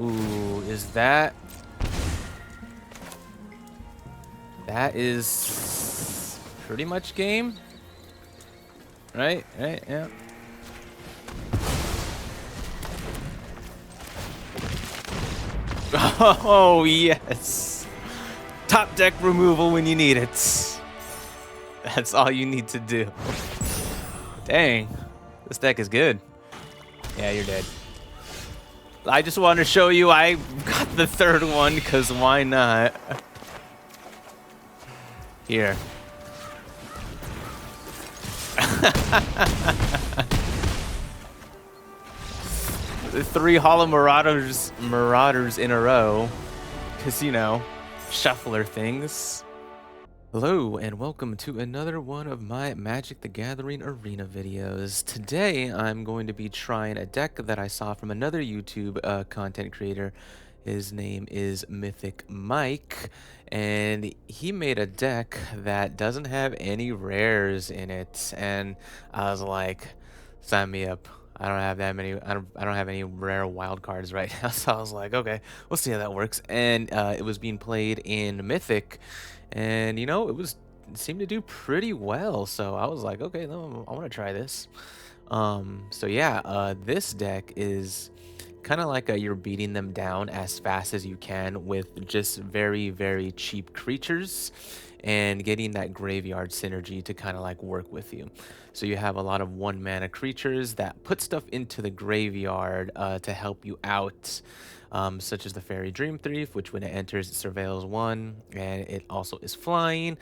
Ooh, is that... That is pretty much game? Right, yeah. Oh, yes. Top deck removal when you need it. That's all you need to do. Dang, this deck is good. Yeah, you're dead. I just wanted to show you I got the third one, because why not? Here. The 3 Hollow Marauders in a row. Because, you know, shuffler things. Hello and welcome to another one of my Magic the Gathering Arena videos. Today I'm going to be trying a deck that I saw from another YouTube content creator. His name is Mythic Mike, and he made a deck that doesn't have any rares in it, and I was like, sign me up. I don't have that many. I don't have any rare wild cards right now, so I was like, okay, we'll see how that works. And it was being played in Mythic, and you know, it seemed to do pretty well. So I was like, okay, no, I want to try this. So yeah, this deck is kind of like you're beating them down as fast as you can with just very, very cheap creatures and getting that graveyard synergy to kind of like work with you. So you have a lot of 1-mana creatures that put stuff into the graveyard to help you out. Such as the Fairy Dream Thief, which when it enters, it surveils 1, and it also is flying.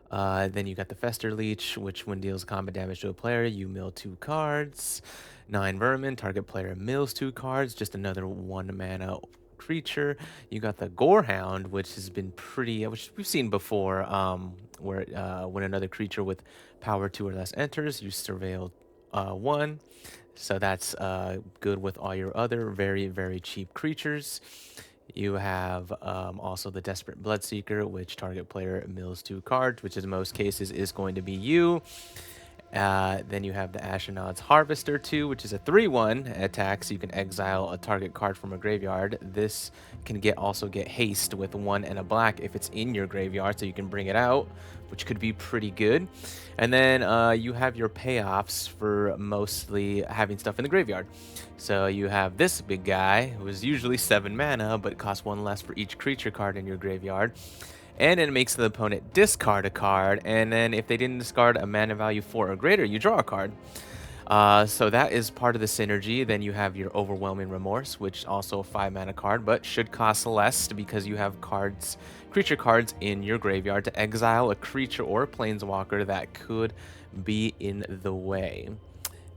Then you got the Fester Leech, which when deals combat damage to a player, you mill 2 cards. 9 Vermin, target player mills 2 cards, just another 1-mana creature. You got the Gorehound, which has been pretty, which we've seen before, where when another creature with power 2 or less enters, you surveil 1. So that's good with all your other very, very cheap creatures. You have also the Desperate Bloodseeker, which target player mills 2 cards, which in most cases is going to be you. Then you have the Ashnod's Harvester 2, which is a 3/1 attack, so you can exile a target card from a graveyard. This can also get haste with 1 and a black if it's in your graveyard, so you can bring it out, which could be pretty good. And then you have your payoffs for mostly having stuff in the graveyard. So you have this big guy, who is usually 7 mana, but costs 1 less for each creature card in your graveyard. And it makes the opponent discard a card, and then if they didn't discard a mana value 4 or greater, you draw a card. So that is part of the synergy. Then you have your Overwhelming Remorse, which also a 5-mana card, but should cost less because you have creature cards in your graveyard to exile a creature or a planeswalker that could be in the way.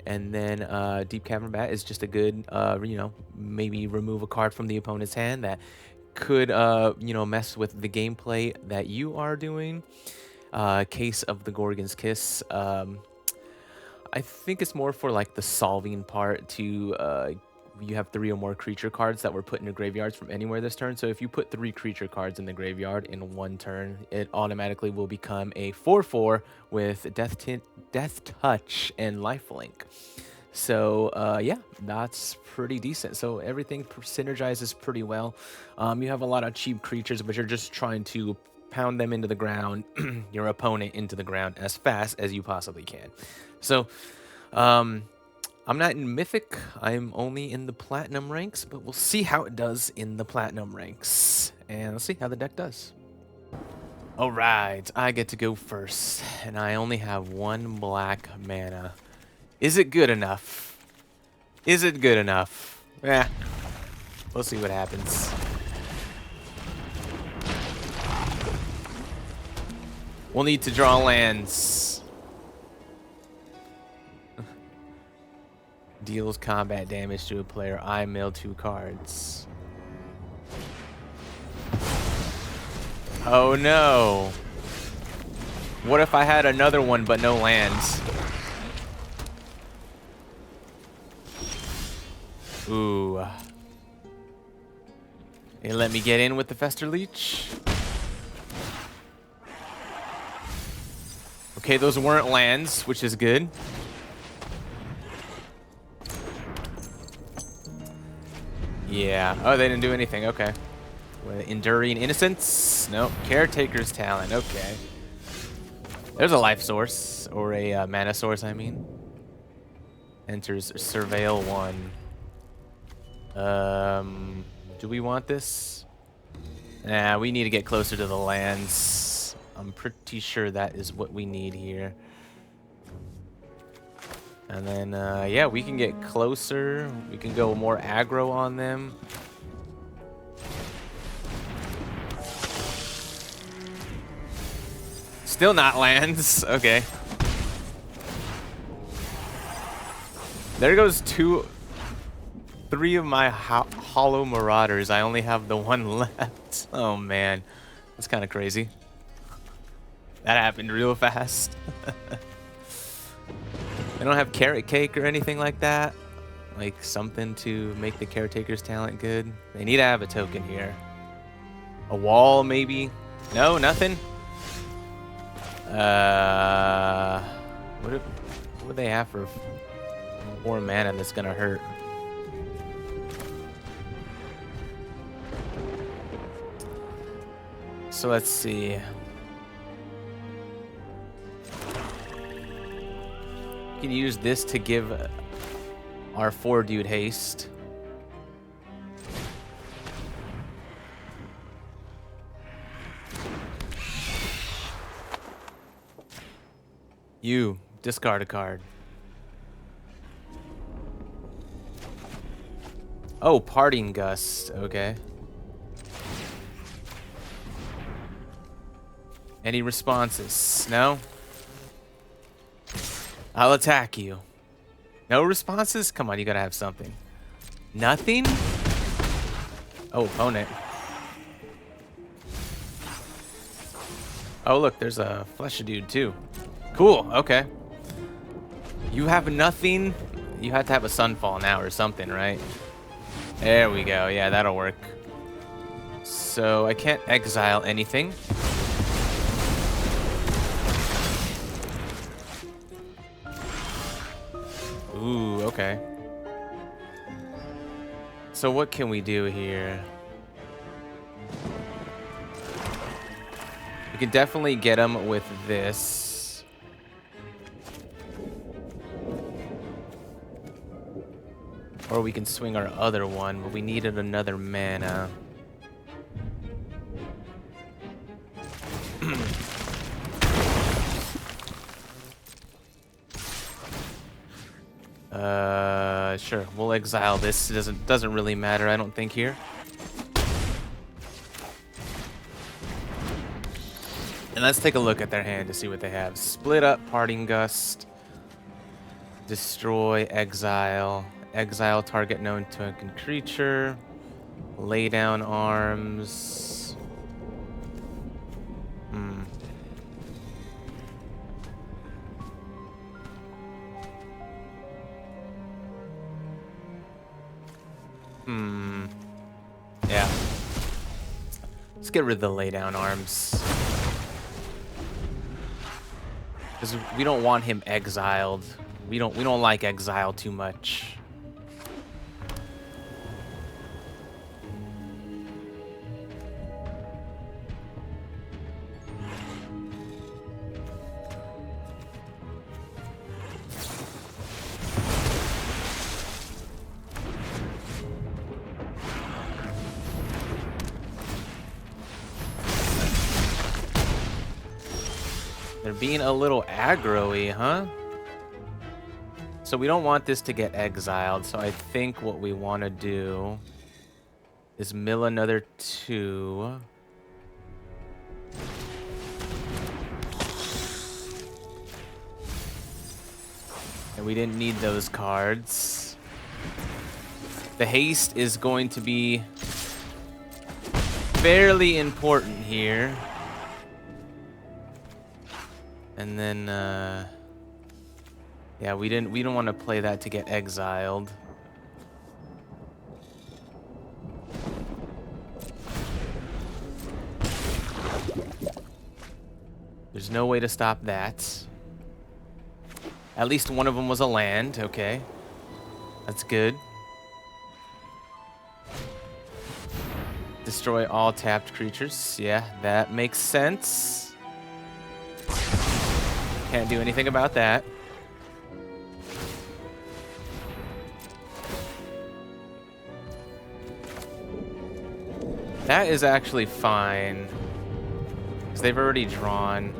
And then Deep Cavern Bat is just a good, you know, maybe remove a card from the opponent's hand that could, you know, mess with the gameplay that you are doing. Case of the Gorgon's Kiss. I think it's more for like the solving part to, you have 3 or more creature cards that were put in your graveyards from anywhere this turn. So if you put 3 creature cards in the graveyard in 1 turn, it automatically will become a 4/4 with Death Touch and Lifelink. So yeah, that's pretty decent. So everything synergizes pretty well. You have a lot of cheap creatures, but you're just trying to pound them into the ground, your opponent into the ground as fast as you possibly can. So I'm not in Mythic, I'm only in the Platinum ranks, but we'll see how it does in the Platinum ranks. And let's see how the deck does. Alright, I get to go first, and I only have 1 black mana. Is it good enough? Is it good enough? Yeah, we'll see what happens. We'll need to draw lands. Deals combat damage to a player. I mill 2 cards. Oh no. What if I had another one but no lands? Ooh. Hey, let me get in with the Fester Leech. Okay, those weren't lands, which is good. Yeah. Oh, they didn't do anything. Okay. With enduring innocence? No. Caretaker's talent. Okay. There's a life source, or a mana source, I mean. Enters surveil 1. Do we want this? Nah, we need to get closer to the lands. I'm pretty sure that is what we need here. And then, yeah, we can get closer. We can go more aggro on them. Still not lands. Okay. There goes 3 of my hollow marauders. I only have the 1 left. Oh, man. That's kind of crazy. That happened real fast. They don't have carrot cake or anything like that. Like something to make the caretaker's talent good. They need to have a token here. A wall, maybe? No, nothing? What do they have for 4 mana that's gonna hurt? So let's see. We can use this to give our 4 dude haste. You discard a card. Oh, parting gust. Okay. Any responses? No? I'll attack you. No responses? Come on, you gotta have something. Nothing? Oh, opponent. Oh, look, there's a flesh dude too. Cool, okay. You have nothing? You have to have a sunfall now or something, right? There we go. Yeah, that'll work. So I can't exile anything. Ooh, okay. So what can we do here? We can definitely get him with this. Or we can swing our other one, but we needed another mana. Sure. We'll exile this. It doesn't really matter, I don't think, here. And let's take a look at their hand to see what they have. Split up, parting gust, destroy, exile, exile target known token creature, lay down arms. Yeah. Let's get rid of the lay down arms. Because we don't want him exiled. We don't like exile too much. They're being a little aggro-y, huh? So we don't want this to get exiled, so I think what we want to do is mill another 2. And we didn't need those cards. The haste is going to be fairly important here. And then, yeah, we don't want to play that to get exiled. There's no way to stop that. At least one of them was a land, okay. That's good. Destroy all tapped creatures. Yeah, that makes sense. Can't do anything about that. That is actually fine, because they've already drawn.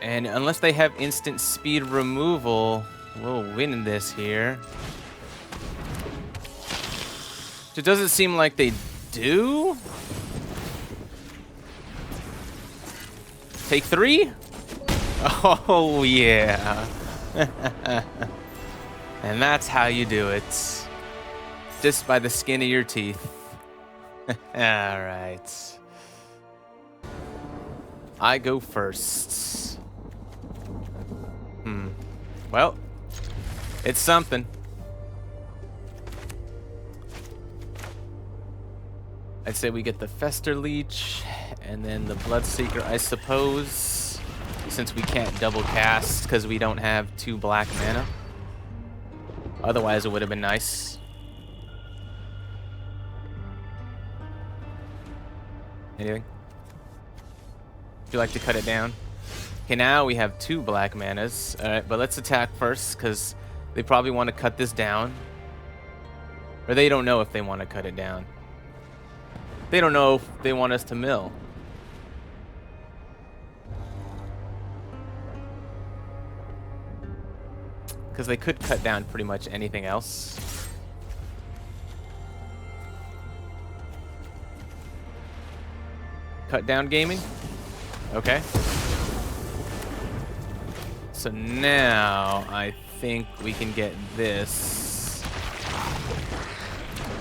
And unless they have instant speed removal, we'll win this here. It doesn't seem like they do. Take 3? Oh, yeah. And that's how you do it. Just by the skin of your teeth. Alright. I go first. Well, it's something. I'd say we get the Fester Leech and then the Bloodseeker, I suppose, since we can't double cast because we don't have 2 black mana. Otherwise, it would have been nice. Anything? Would you like to cut it down? Okay, now we have 2 black manas. Alright, but let's attack first because they probably want to cut this down. Or they don't know if they want to cut it down. They don't know if they want us to mill. Because they could cut down pretty much anything else. Cut down gaming? Okay. So now I think we can get this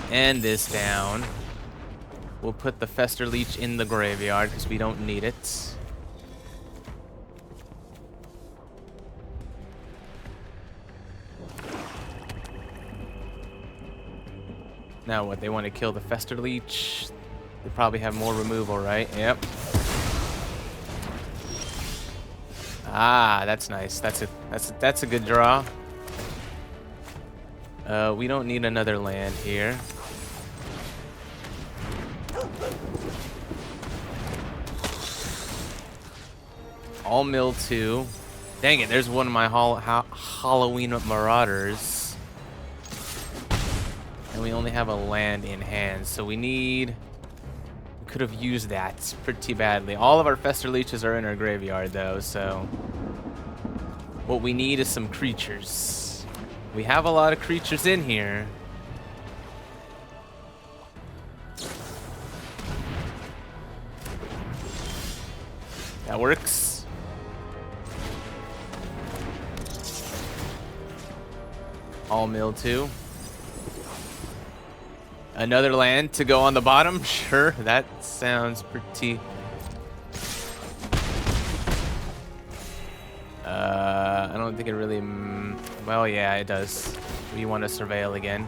and this down. We'll put the Fester Leech in the graveyard because we don't need it. Now what? They want to kill the Fester Leech. They probably have more removal, right? Yep. Ah, that's nice. That's a good draw. We don't need another land here. All mill 2. Dang it, there's one of my Halloween Marauders. And we only have a land in hand, so we could have used that pretty badly. All of our Fester Leeches are in our graveyard though, so what we need is some creatures. We have a lot of creatures in here. That works. All mill 2. Another land to go on the bottom? Sure, that sounds pretty... I don't think it really... well, yeah, it does. We want to surveil again.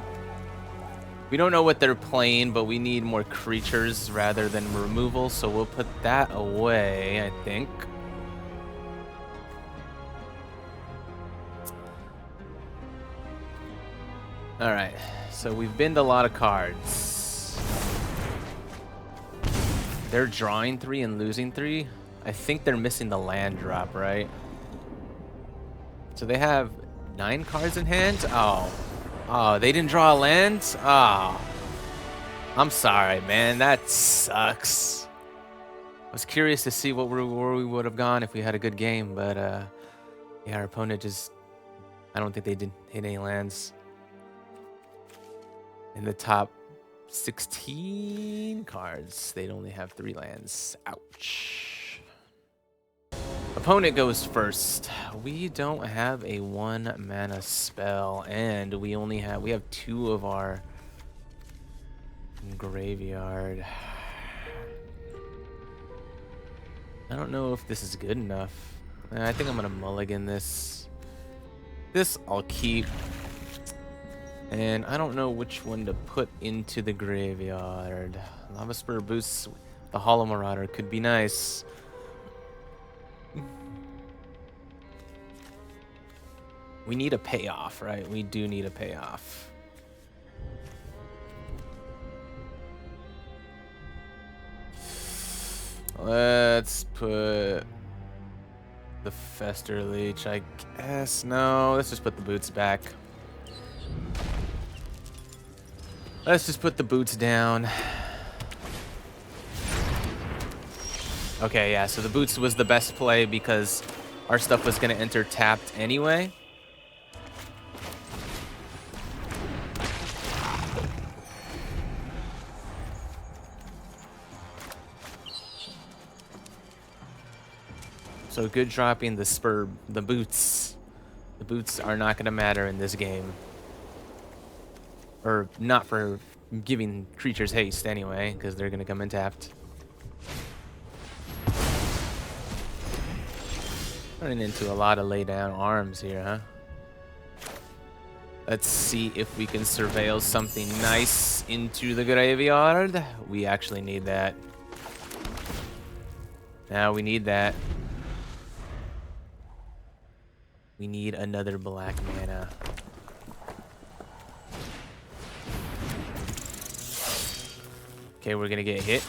We don't know what they're playing, but we need more creatures rather than removal, so we'll put that away, I think. Alright, so we've binned a lot of cards. They're drawing 3 and losing 3. I think they're missing the land drop, right? So they have 9 cards in hand? Oh, they didn't draw a land? Oh. I'm sorry, man. That sucks. I was curious to see where we would have gone if we had a good game, but yeah, our opponent just... I don't think they did hit any lands. In the top 16 cards, they'd only have 3 lands. Ouch. Opponent goes first. We don't have a 1 mana spell, and we have 2 of our graveyard. I don't know if this is good enough. I think I'm gonna mulligan this. This I'll keep. And I don't know which one to put into the graveyard. Lava Spur boosts The Hollow Marauder could be nice. We need a payoff, right? We do need a payoff. Let's put the Fester Leech, I guess. No, let's just put the boots back. Let's just put the boots down. Okay, yeah, so the boots was the best play because our stuff was going to enter tapped anyway. So good dropping the boots. The boots are not going to matter in this game. Or not for giving creatures haste anyway, because they're going to come in tapped. Running into a lot of lay down arms here, huh? Let's see if we can surveil something nice into the graveyard. We actually need that. Now we need that. We need another black mana. Okay, we're gonna get hit.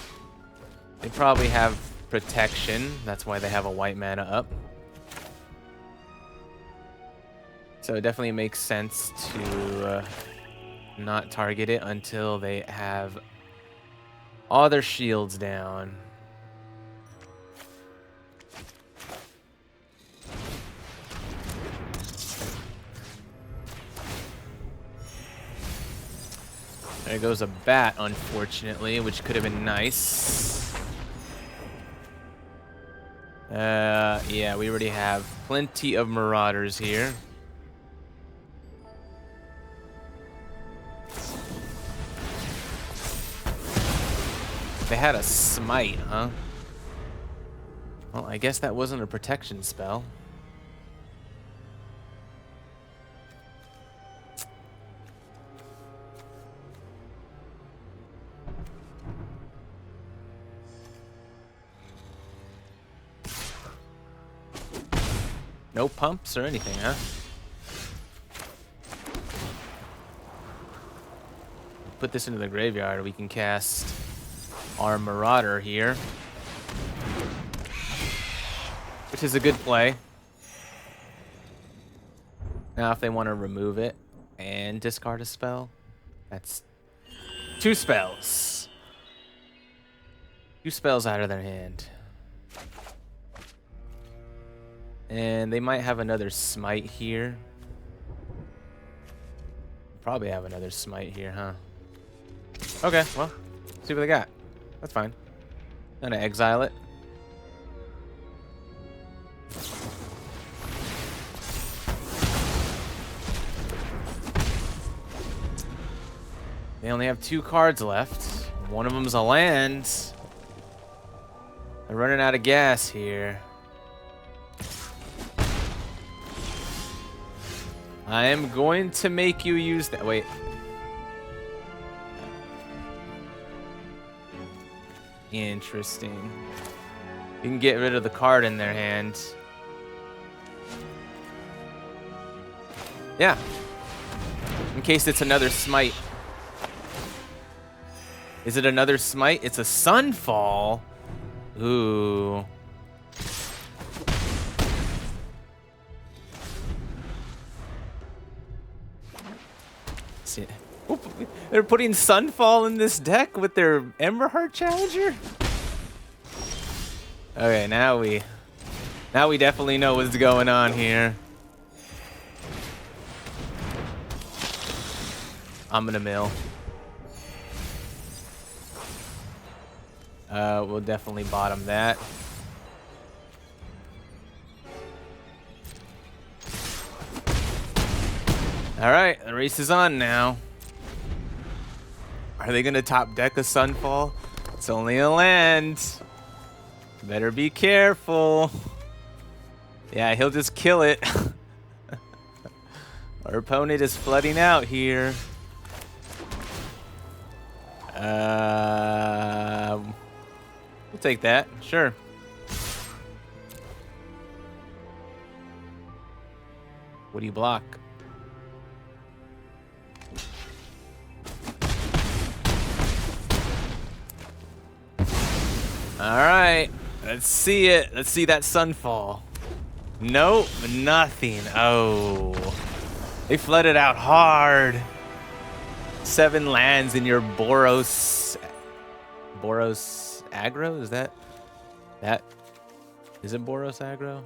They probably have protection. That's why they have a white mana up. So it definitely makes sense to not target it until they have all their shields down. There goes a bat, unfortunately, which could have been nice. Yeah, we already have plenty of Marauders here. They had a smite, huh? Well, I guess that wasn't a protection spell. No pumps or anything, huh? Put this into the graveyard. We can cast our Marauder here, which is a good play. Now, if they want to remove it and discard a spell, that's 2 spells. 2 spells out of their hand. And they might have another smite here. Probably have another smite here, huh? Okay, well, see what they got. That's fine. I'm gonna exile it. They only have 2 cards left. One of them's a land. They're running out of gas here. I am going to make you use that. Wait. Interesting. You can get rid of the card in their hand. Yeah. In case it's another smite. Is it another smite? It's a Sunfall. Ooh. Oop, they're putting Sunfall in this deck with their Emberheart Challenger? Okay, now we definitely know what's going on here. I'm gonna mill. We'll definitely bottom that. All right, the race is on now. Are they gonna top deck a Sunfall? It's only a land. Better be careful. Yeah, he'll just kill it. Our opponent is flooding out here. take that. Sure. What do you block? All right, let's see it. Let's see that sunfall. Nope, nothing. Oh, they flooded out hard. 7 lands in your Boros aggro? Is that is it Boros aggro?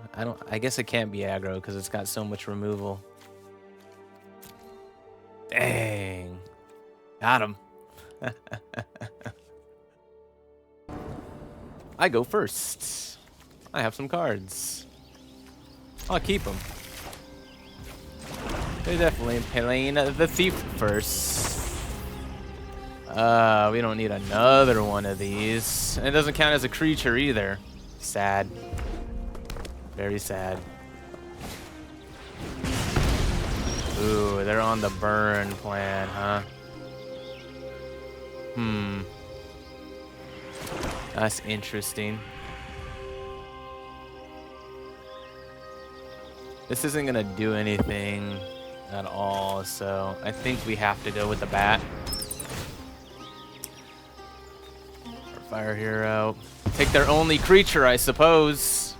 I guess it can't be aggro because it's got so much removal. Dang. Got him. I go first. I have some cards. I'll keep them. They're definitely playing the thief first. We don't need another one of these. And it doesn't count as a creature either. Sad. Very sad. Ooh, they're on the burn plan, huh? That's interesting. This isn't gonna do anything at all, so I think we have to go with the bat. Our fire hero. Take their only creature, I suppose.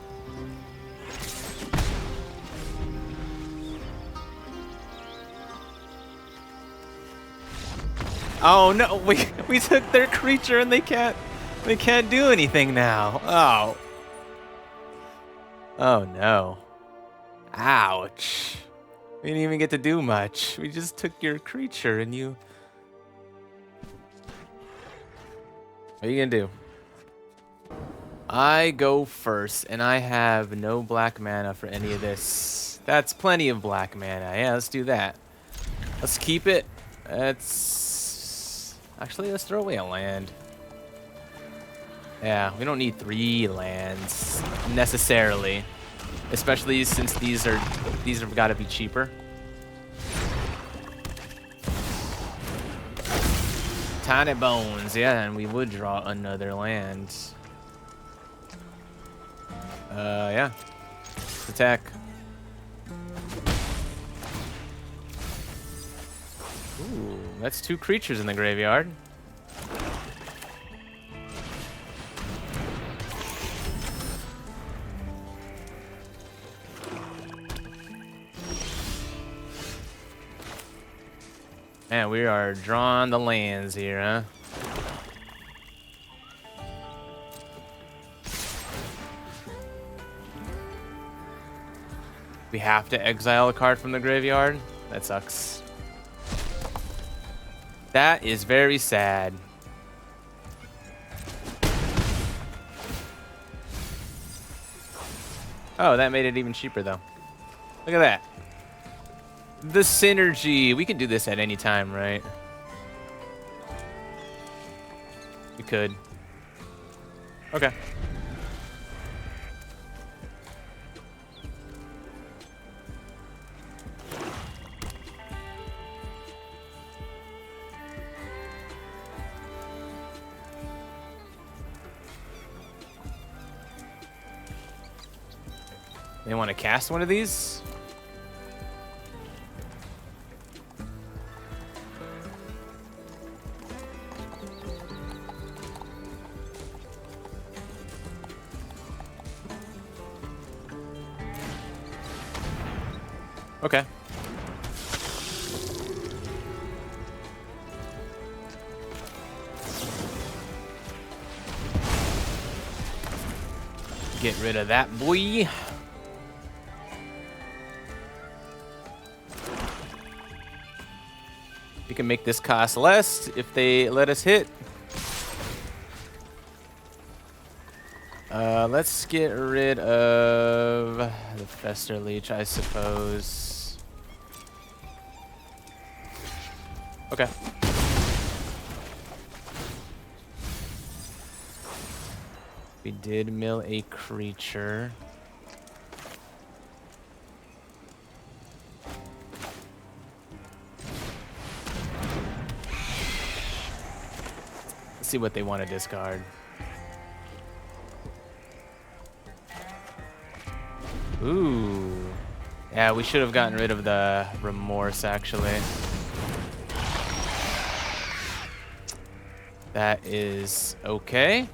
Oh no, we took their creature and they can't do anything now. Oh. Oh no. Ouch. We didn't even get to do much. We just took your creature and you... What are you gonna do? I go first, and I have no black mana for any of this. That's plenty of black mana. Yeah, let's do that. Let's keep it. Actually, let's throw away a land. Yeah, we don't need 3 lands necessarily. Especially since these have got to be cheaper. Tiny bones, yeah, and we would draw another land. Yeah. Let's attack. Ooh, that's 2 creatures in the graveyard. Man, we are drawing the lands here, huh? We have to exile a card from the graveyard? That sucks. That is very sad. Oh, that made it even cheaper, though. Look at that. The synergy. We can do this at any time, right? We could. Okay. They want to cast one of these? Okay. Get rid of that boy. We can make this cost less if they let us hit. Let's get rid of the Fester Leech, I suppose. Okay. We did mill a creature. Let's see what they want to discard. Ooh. Yeah, we should have gotten rid of the remorse, actually. That is okay.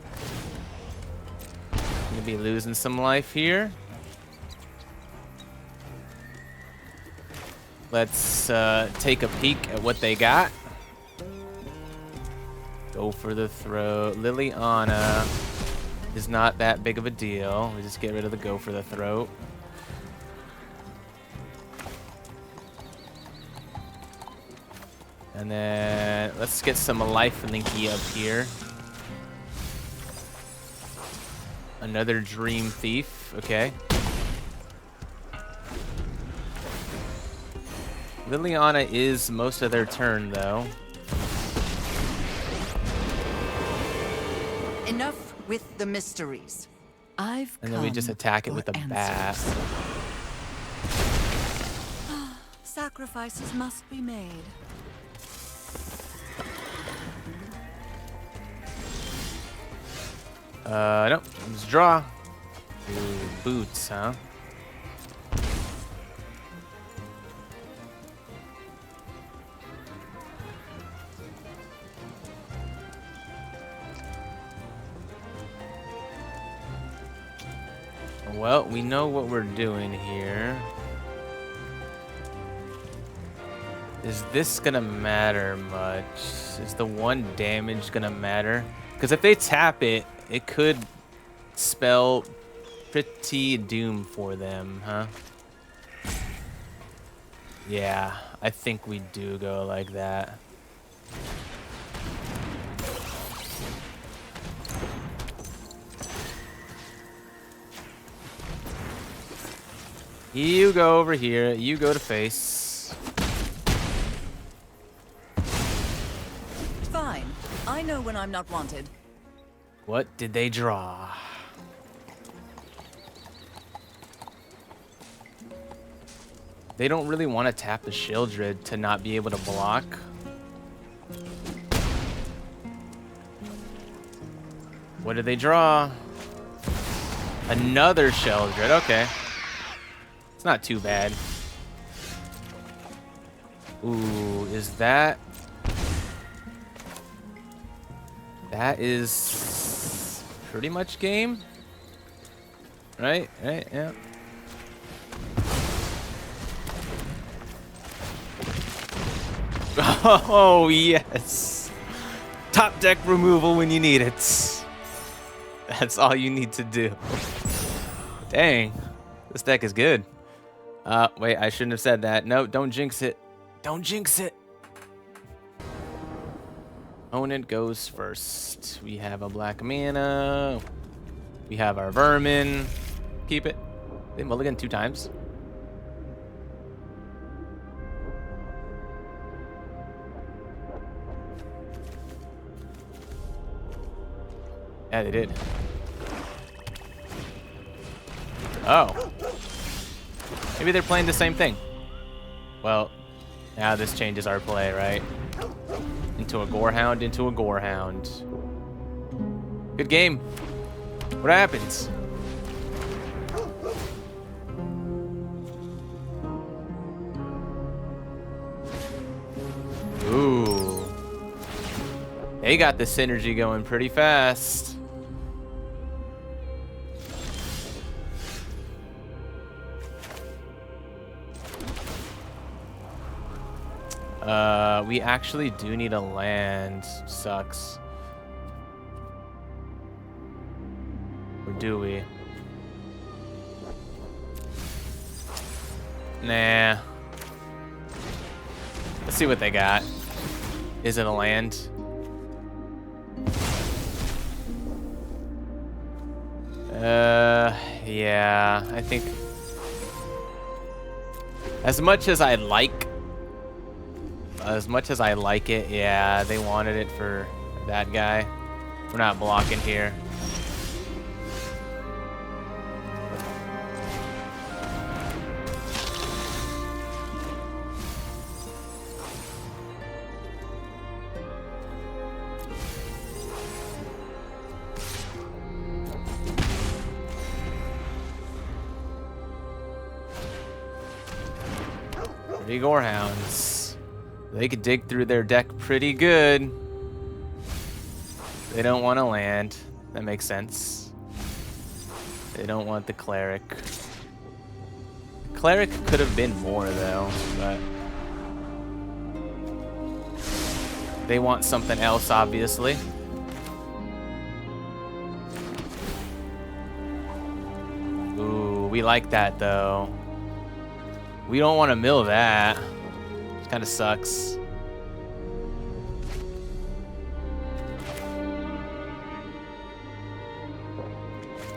Gonna be losing some life here. Let's take a peek at what they got. Go for the throat. Liliana is not that big of a deal. We just get rid of the go for the throat. And then let's get some life linky up here. Another dream thief. Okay. Liliana is most of their turn, though. Enough with the mysteries. And then we just attack it with a bat. Sacrifices must be made. Nope. Let's draw. Ooh, boots, huh? Well, we know what we're doing here. Is this gonna matter much? Is the 1 damage gonna matter? Because if they tap it, it could spell pretty doom for them, huh? Yeah, I think we do go like that. You go over here, you go to face. Fine. I know when I'm not wanted. What did they draw? They don't really want to tap the Shieldred to not be able to block. What did they draw? Another Shieldred, okay. It's not too bad. Ooh, is that... That is pretty much game. Right, yeah. Oh, yes. Top deck removal when you need it. That's all you need to do. Dang, this deck is good. Wait, I shouldn't have said that. No, don't jinx it. Don't jinx it. Opponent goes first. We have a black mana. We have our vermin. Keep it. They mulligan 2 times. Yeah, they did. Oh. Maybe they're playing the same thing. Well, now this changes our play, right? Into a Gorehound, into a Gorehound. Good game. What happens? Ooh. They got the synergy going pretty fast. We actually do need a land. Sucks. Or do we? Nah. Let's see what they got. Is it a land? Yeah, I think as much as I like it, yeah, they wanted it for that guy. We're not blocking here. 3 Gorehounds. They could dig through their deck pretty good. They don't want to land. That makes sense. They don't want the Cleric. Cleric could have been more though, but they want something else, obviously. Ooh, we like that though. We don't want to mill that. It kind of sucks.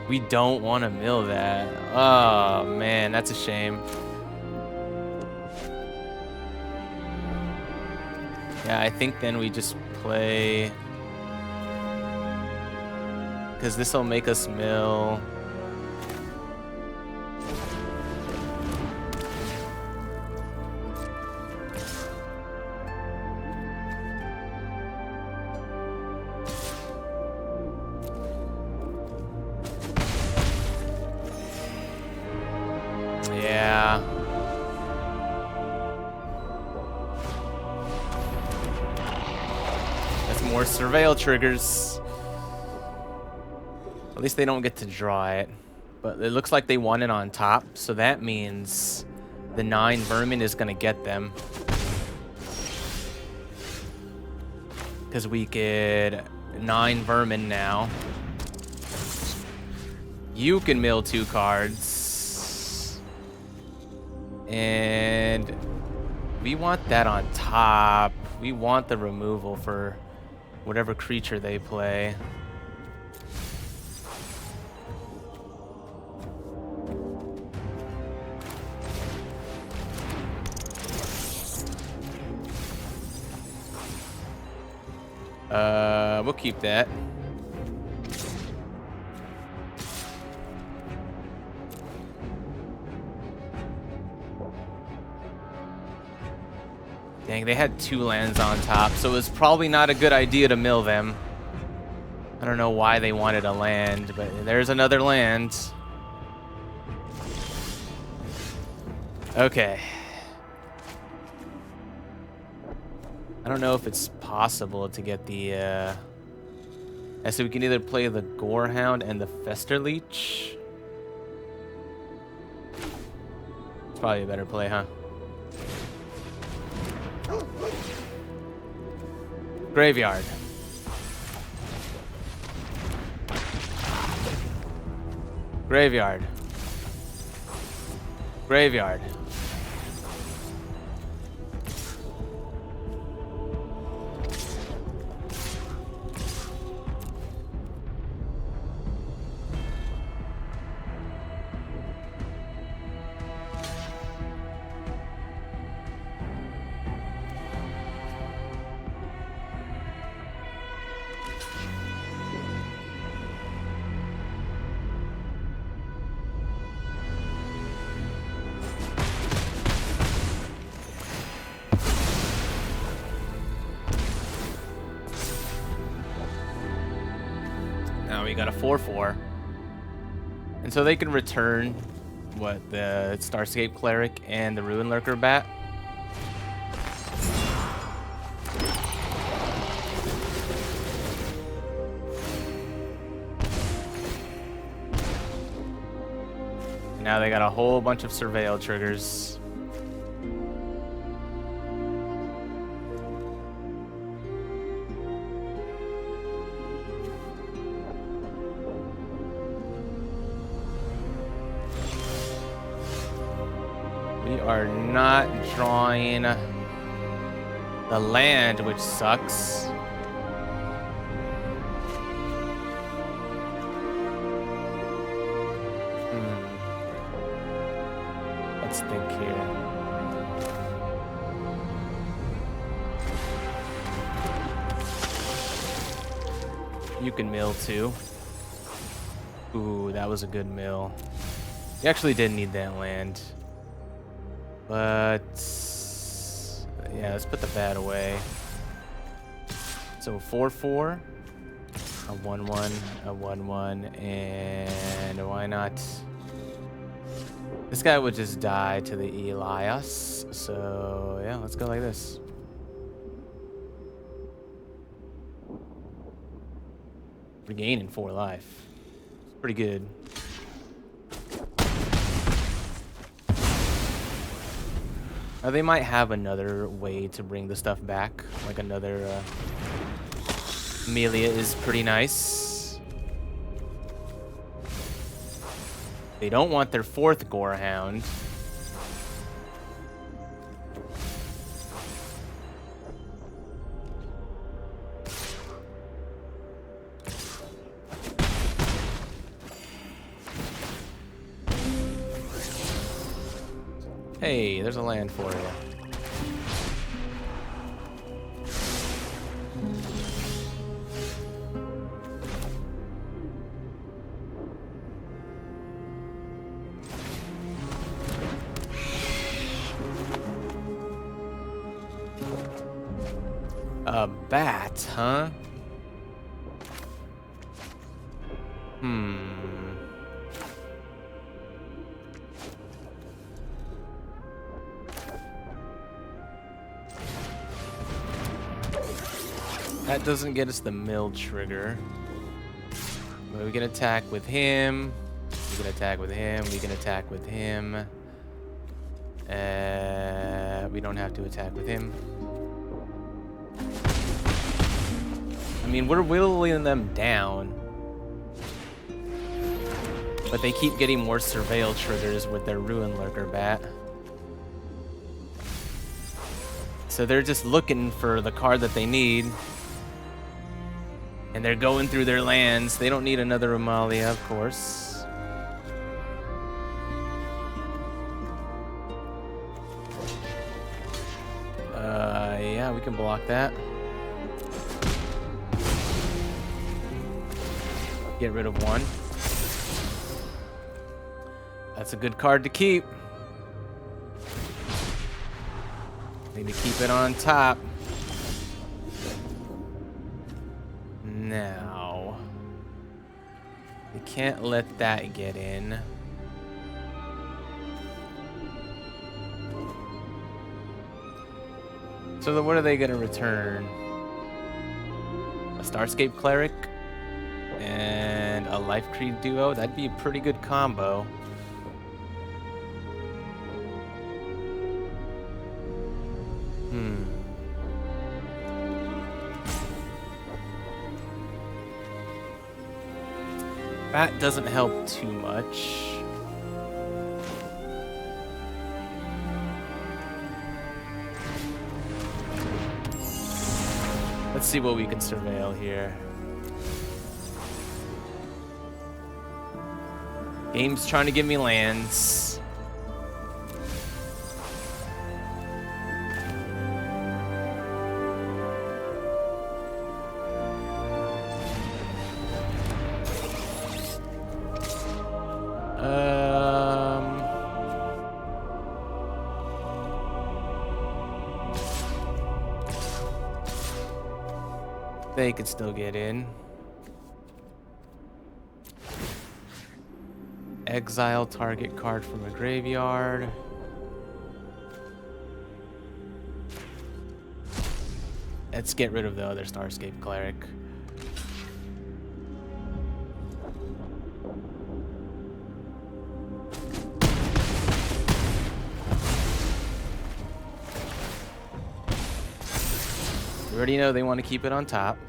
We don't want to mill that. Oh man, that's a shame. Yeah, I think then we just play, because this will make us mill. Yeah. That's more surveil triggers. At least they don't get to draw it. But it looks like they won it on top, so that means the 9 vermin is gonna get them. Because we get 9 vermin now. You can mill 2 cards. And we want that on top. We want the removal for whatever creature they play. We'll keep that. Dang, they had 2 lands on top, so it was probably not a good idea to mill them. I don't know why they wanted a land, but there's another land. Okay. I don't know if it's possible to get the, so we can either play the Gorehound and the Fester Leech. It's probably a better play, huh? Graveyard. Graveyard. Graveyard. Now we got a 4/4. And so they can return what, the Starscape Cleric and the Ruin Lurker Bat. And now they got a whole bunch of surveil triggers. We are not drawing the land, which sucks. Let's think here. You can mill too. Ooh, that was a good mill. You actually didn't need that land. But yeah, let's put the bat away. So 4/4, a 1/1, a 1/1, and why not This guy would just die to the Elias. So yeah, let's go like this. Regaining 4 life. Pretty good. They might have another way to bring the stuff back. Like another Amelia is pretty nice. They don't want their 4th Gorehound. Hey, there's a land for you. A bat, huh? That doesn't get us the mill trigger. But we can attack with him. We can attack with him. We can attack with him. We don't have to attack with him. I mean, we're whittling them down. But they keep getting more surveil triggers with their Ruin Lurker bat. So they're just looking for the card that they need. And they're going through their lands. They don't need another Amalia, of course. Yeah, we can block that. Get rid of 1. That's a good card to keep. Need to keep it on top. Now, we can't let that get in. So then what are they going to return? A Starscape Cleric and a Life Creed duo? That'd be a pretty good combo. That doesn't help too much. Let's see what we can surveil here. Game's trying to give me lands. They could still get in. Exile target card from a graveyard. Let's get rid of the other Starscape Cleric. We already know they want to keep it on top.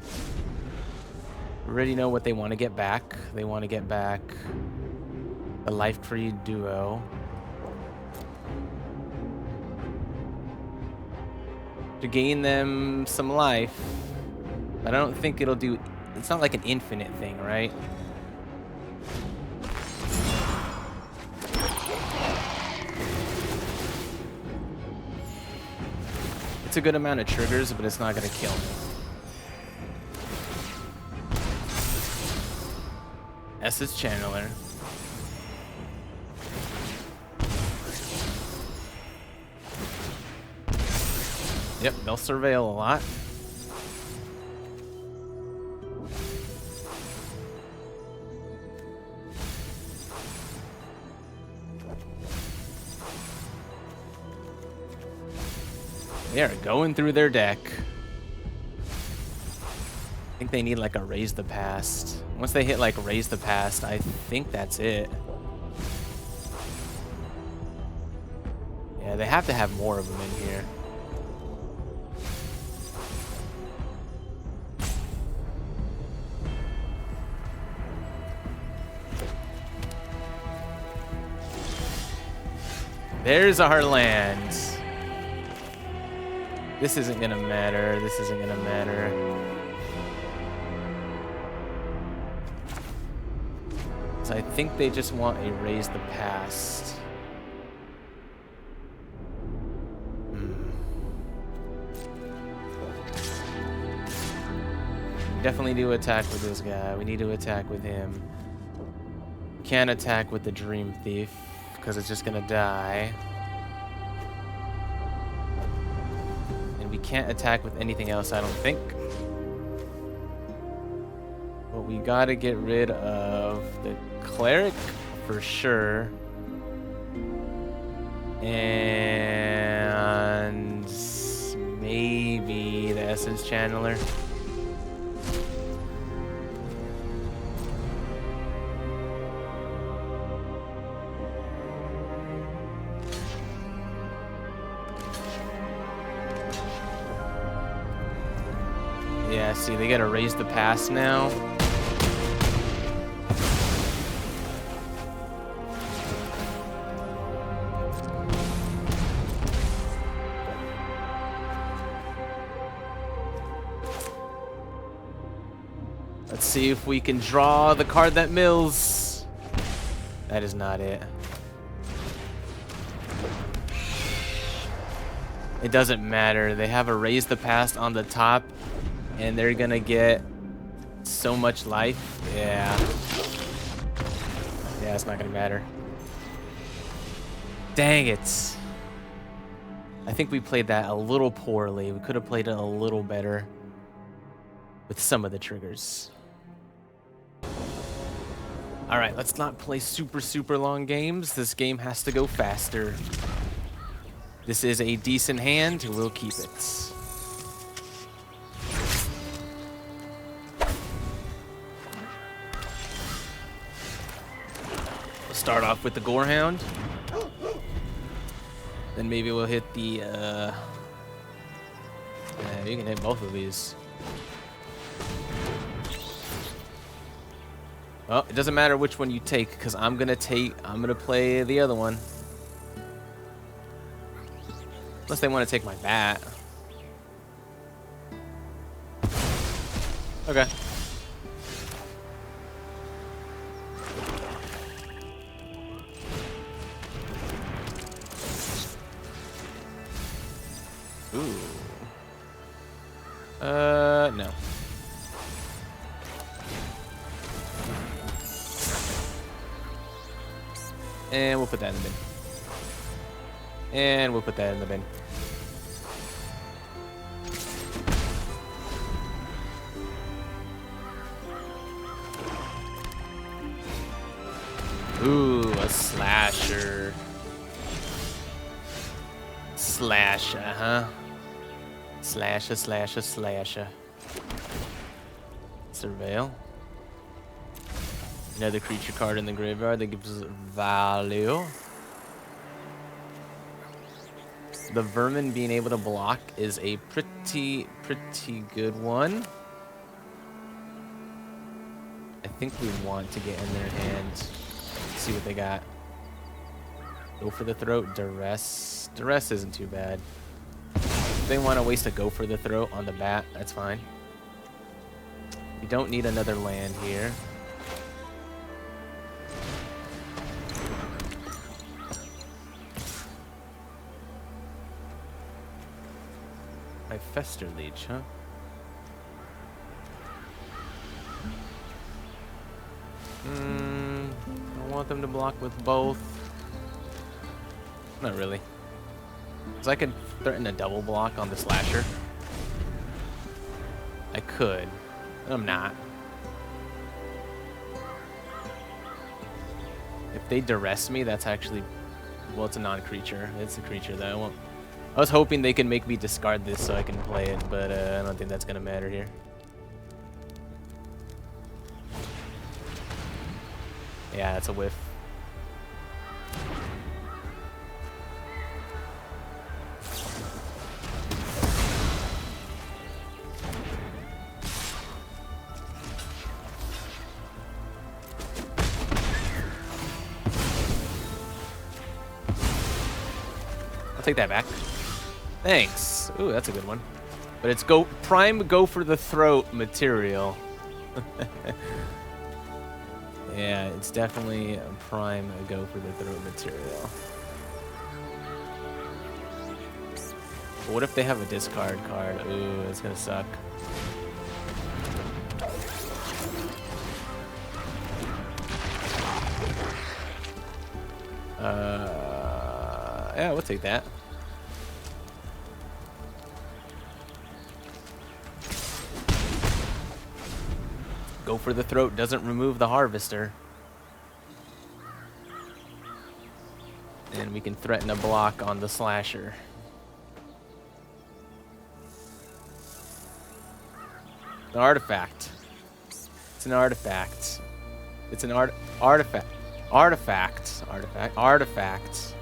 We already know what they want to get back. They want to get back the Life Creed duo. To gain them some life. But I don't think it'll do... It's not like an infinite thing, right? It's a good amount of triggers, but it's not going to kill me. S's Channeler. Yep, they'll surveil a lot. They are going through their deck. I think they need like a raise the past. Once they hit like raise the past, I think that's it. Yeah, they have to have more of them in here. There's our land. This isn't gonna matter. This isn't gonna matter. So I think they just want a raise the past. Definitely do attack with this guy. We need to attack with him. Can't attack with the Dream Thief because it's just gonna die. And we can't attack with anything else, I don't think. But we gotta get rid of the Cleric for sure. And maybe the Essence Channeler. Yeah, see, they gotta raise the pass now. Let's see if we can draw the card that mills. That is not it. It doesn't matter. They have a raise the past on the top. And they're gonna get so much life. Yeah. Yeah, it's not gonna matter. Dang it. I think we played that a little poorly. We could have played it a little better with some of the triggers. All right, let's not play super long games. This game has to go faster. This is a decent hand. We'll keep it. Start off with the Gorehound. Then maybe we'll hit the yeah, you can hit both of these. Well, it doesn't matter which one you take, because I'm gonna play the other one. Unless they want to take my bat. Okay. Ooh. No. And we'll put that in the bin. And we'll put that in the bin. Ooh, a slasher. Slasher, huh? Slasher, slasher, slasher. Surveil. Another creature card in the graveyard that gives value. The Vermin being able to block is a pretty good one. I think we want to get in their hand. See what they got. Go for the throat. Duress. Duress isn't too bad. If they want to waste a go for the throat on the bat, that's fine. We don't need another land here. My Fester Leech, huh? I want them to block with both. Not really. Because I could threaten a double block on the slasher. I could. But I'm not. If they duress me, that's actually... Well, it's a non-creature. It's a creature that I won't... I was hoping they can make me discard this so I can play it, but I don't think that's gonna matter here. Yeah, it's a whiff. I'll take that back. Thanks. Ooh, that's a good one. But it's prime go for the throat material. Yeah, it's definitely a prime go for the throat material. But what if they have a discard card? Ooh, that's gonna suck. Yeah, we'll take that. Go for the throat doesn't remove the harvester. And we can threaten a block on the slasher. An artifact. It's an artifact. It's an artifact. Artifact. Artifact. Artifact.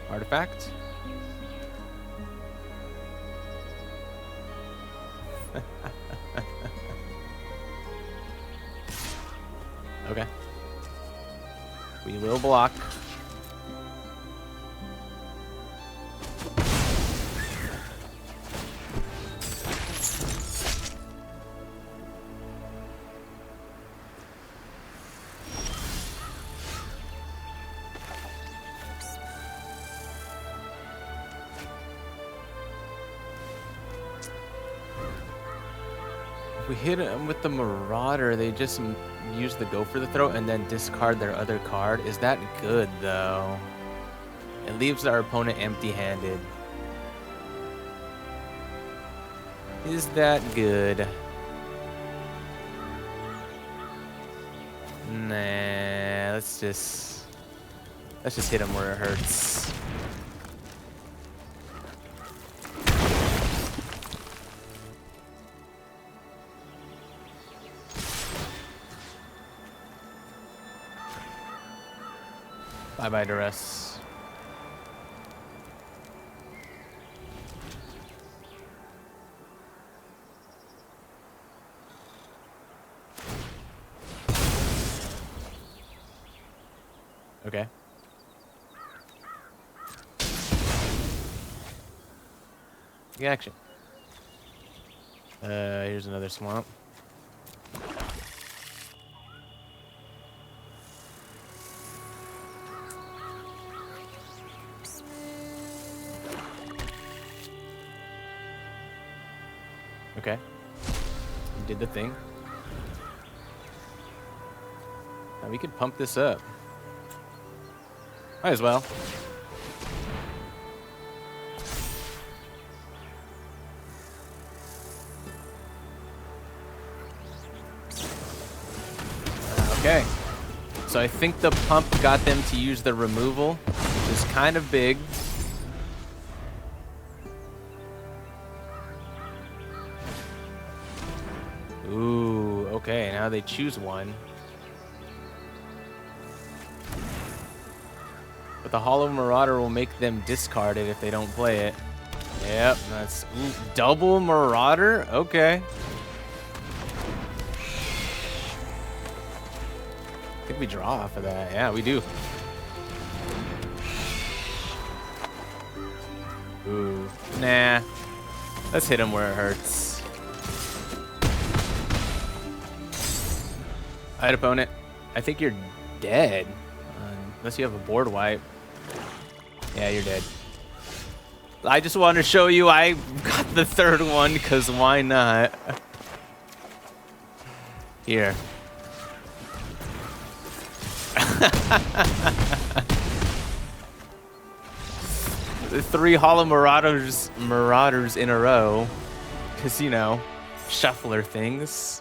Artifact? Okay. We will block. If we hit them with the Marauder, they just use the go for the throat and then discard their other card. Is that good, though? It leaves our opponent empty-handed. Is that good? Nah, let's just hit him where it hurts. Bye-bye, duress. Okay. Take action. Here's another swamp. Okay. You did the thing. Now we could pump this up. Might as well. Okay. So I think the pump got them to use the removal, which is kind of big. Ooh, okay, now they choose one. But the Hollow Marauder will make them discard it if they don't play it. Yep, that's double Marauder? Okay. I think we draw off of that. Yeah, we do. Ooh, nah. Let's hit him where it hurts. Alright, opponent. I think you're dead. Unless you have a board wipe. Yeah, you're dead. I just wanted to show you I got the third one, because why not? Here. The 3 Hollow Marauders in a row. Because, you know, shuffler things.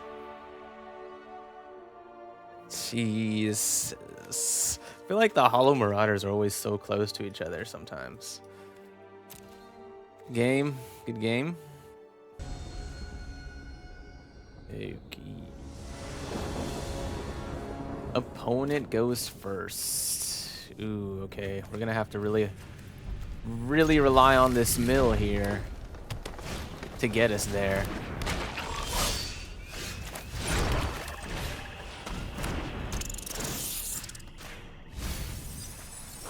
Jeez. I feel like the Hollow Marauders are always so close to each other sometimes. Game. Good game. Okay. Opponent goes first. Ooh, okay. We're gonna have to really rely on this mill here to get us there.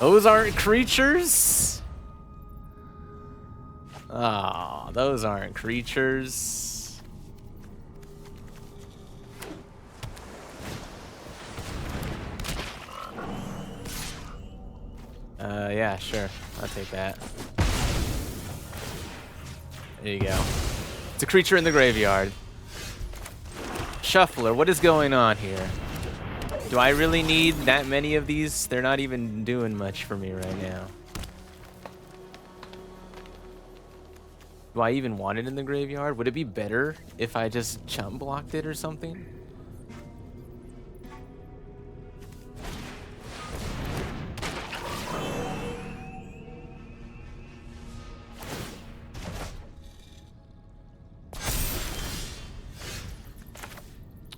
Those aren't creatures? Ah, those aren't creatures. Yeah, sure. I'll take that. There you go. It's a creature in the graveyard. Shuffler, what is going on here? Do I really need that many of these? They're not even doing much for me right now. Do I even want it in the graveyard? Would it be better if I just chump blocked it or something?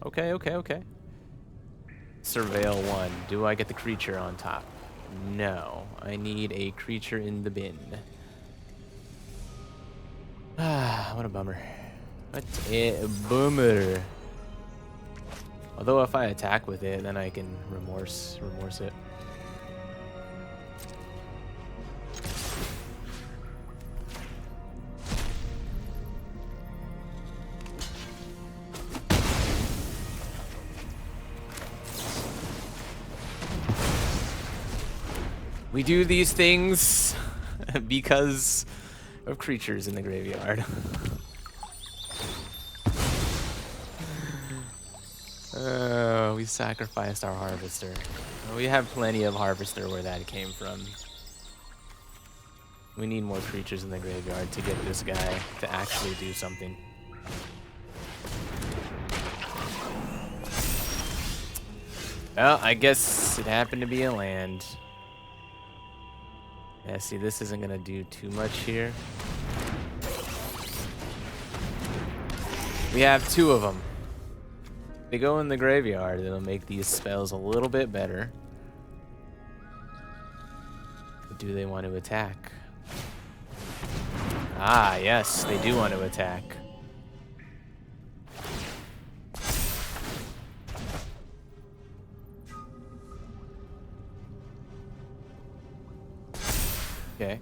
Okay. Surveil 1. Do I get the creature on top? No. I need a creature in the bin. Ah, what a bummer. What a bummer. Although if I attack with it, then I can remorse it. We do these things because of creatures in the graveyard. We sacrificed our harvester. We have plenty of harvester where that came from. We need more creatures in the graveyard to get this guy to actually do something. Well, I guess it happened to be a land. Yeah, see, this isn't gonna do too much here. We have two of them. They go in the graveyard. It'll make these spells a little bit better. But do they want to attack? Ah, yes, they do want to attack. Okay.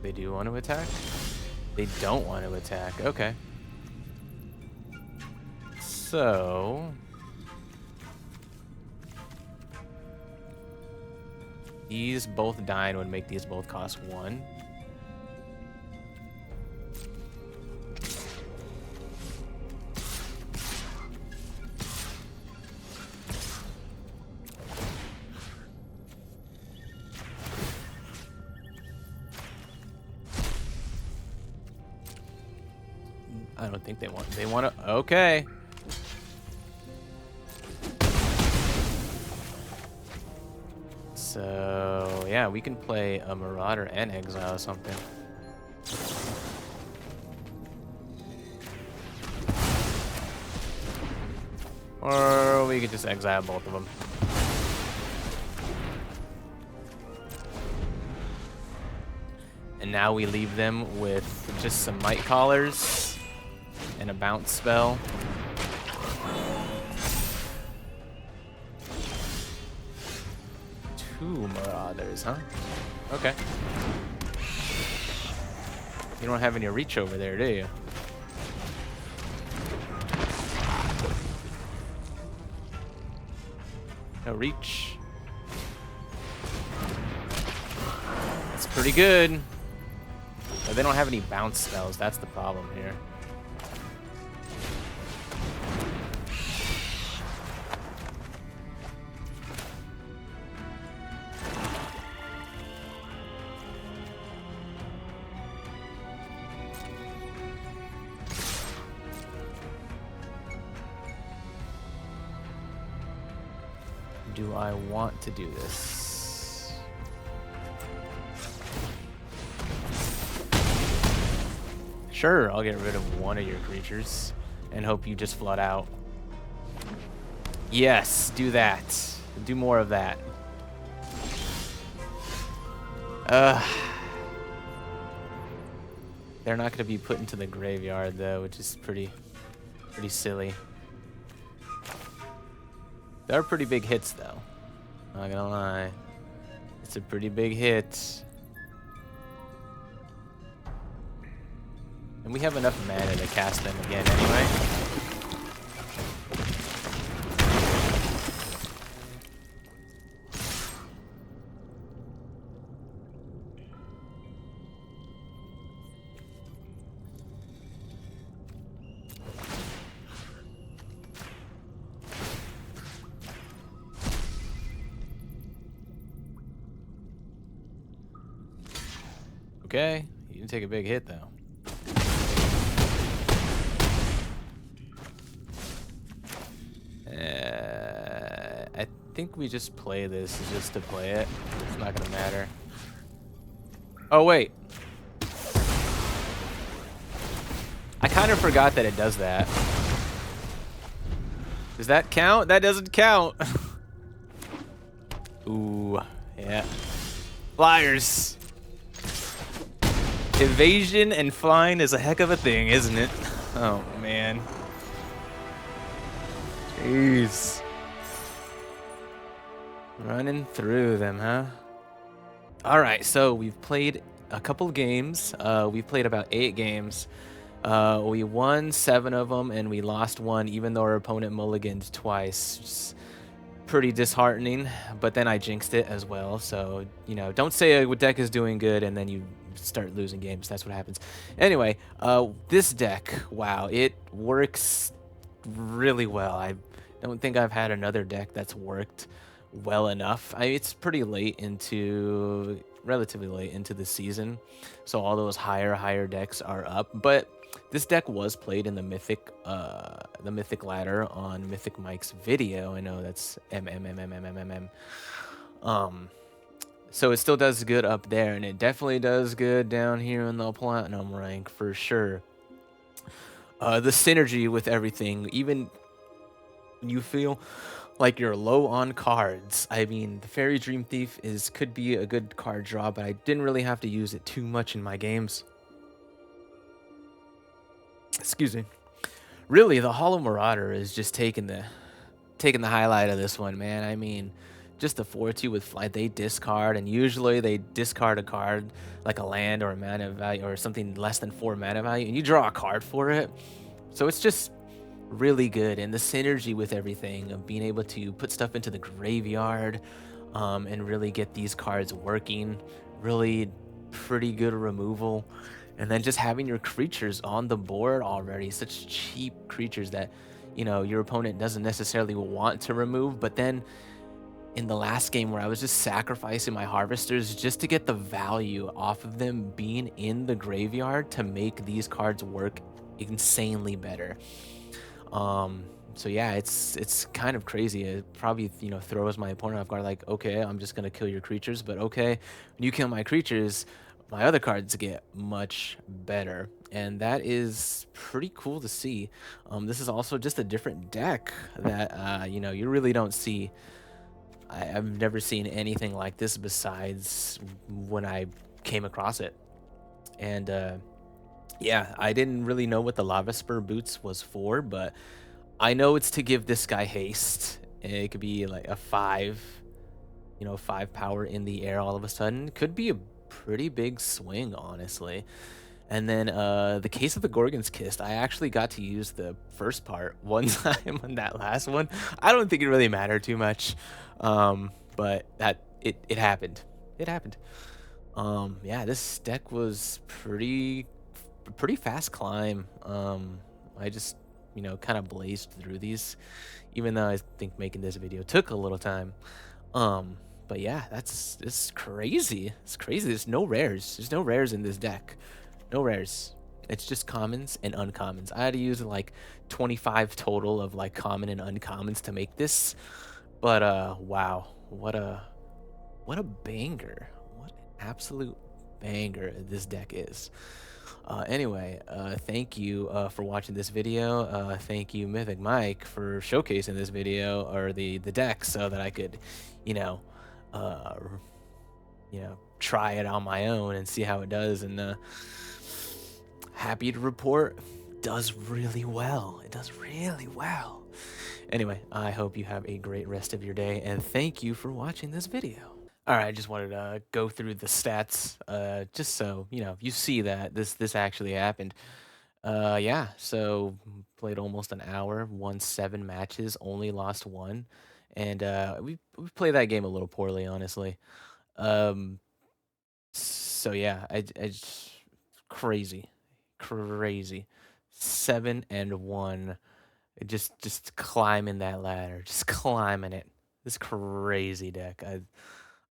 They do want to attack? They don't want to attack. Okay. So... these both dying would make these both cost 1. I don't think they want to, okay. So, yeah, we can play a Marauder and exile something. Or we could just exile both of them. And now we leave them with just some Might Callers and a bounce spell. Two Marauders, huh? Okay. You don't have any reach over there, do you? No reach. That's pretty good. But they don't have any bounce spells. That's the problem here. do I want to do this? Sure, I'll get rid of one of your creatures and hope you just flood out. Yes, do that. Do more of that. They're not going to be put into the graveyard though, which is pretty silly. They're pretty big hits though. Not gonna lie. It's a pretty big hit. And we have enough mana to cast them again anyway. Okay, you can take a big hit though. I think we just play this just to play it. It's not gonna matter. Oh wait. I kind of forgot that it does that. Does that count? That doesn't count. Ooh, yeah. Flyers. Evasion and flying is a heck of a thing, isn't it? Oh, man. Jeez. Running through them, huh? All right, so we've played a couple games. We've played about 8 games. We won 7 of them, and we lost 1, even though our opponent mulliganed twice. Just pretty disheartening, but then I jinxed it as well. So, you know, don't say a deck is doing good and then you start losing games. That's what happens. Anyway, this deck, wow, it works really well. I don't think I've had another deck that's worked well enough. It's pretty relatively late into the season, so all those higher decks are up, but this deck was played in the Mythic ladder on Mythic Mike's video. I know that's so it still does good up there, and it definitely does good down here in the Platinum rank for sure. The synergy with everything, even when you feel like you're low on cards. I mean, the Fairy Dream Thief could be a good card draw, but I didn't really have to use it too much in my games. Excuse me. Really, the Hollow Marauder is just taking the highlight of this one, man. I mean, just the 4/2 with flight, they discard, and usually they discard a card like a land or a mana value or something less than 4 mana value, and you draw a card for it. So it's just really good, and the synergy with everything of being able to put stuff into the graveyard and really get these cards working, really pretty good removal. And then just having your creatures on the board already, such cheap creatures that, you know, your opponent doesn't necessarily want to remove. But then in the last game where I was just sacrificing my harvesters just to get the value off of them being in the graveyard to make these cards work insanely better. So yeah, it's kind of crazy. It probably, you know, throws my opponent off guard, like, okay, I'm just gonna kill your creatures, but okay, when you kill my creatures, my other cards get much better, and that is pretty cool to see. This is also just a different deck that you know, you really don't see. I've never seen anything like this besides when I came across it. And yeah, I didn't really know what the Lava Spur Boots was for, but I know it's to give this guy haste. It could be like a 5, you know, 5 power in the air all of a sudden. Could be a pretty big swing, honestly. And then the Case of the Gorgon's Kiss, I actually got to use the first part one time on that last one. I don't think it really mattered too much, but it happened. It happened. Yeah, this deck was pretty fast climb. I just, you know, kind of blazed through these, even though I think making this video took a little time. But yeah, it's crazy. It's crazy. There's no rares. There's no rares in this deck. No rares. It's just commons and uncommons. I had to use like 25 total of like common and uncommons to make this. But wow, what a banger! What an absolute banger this deck is. Anyway, thank you for watching this video. Thank you, Mythic Mike, for showcasing this video or the deck so that I could, you know, uh, try it on my own and see how it does. And happy to report, does really well. It does really well. Anyway, I hope you have a great rest of your day, and thank you for watching this video. All right, I just wanted to go through the stats, just so you see that this actually happened. Yeah, so played almost an hour, won 7 matches, only lost one, and we played that game a little poorly, honestly. Um, so yeah, crazy, crazy, 7-1, just climbing that ladder, just climbing it. This crazy deck.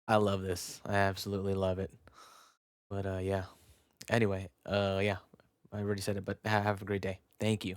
I love this. I absolutely love it. But yeah. Anyway, yeah. I already said it, but have a great day. Thank you.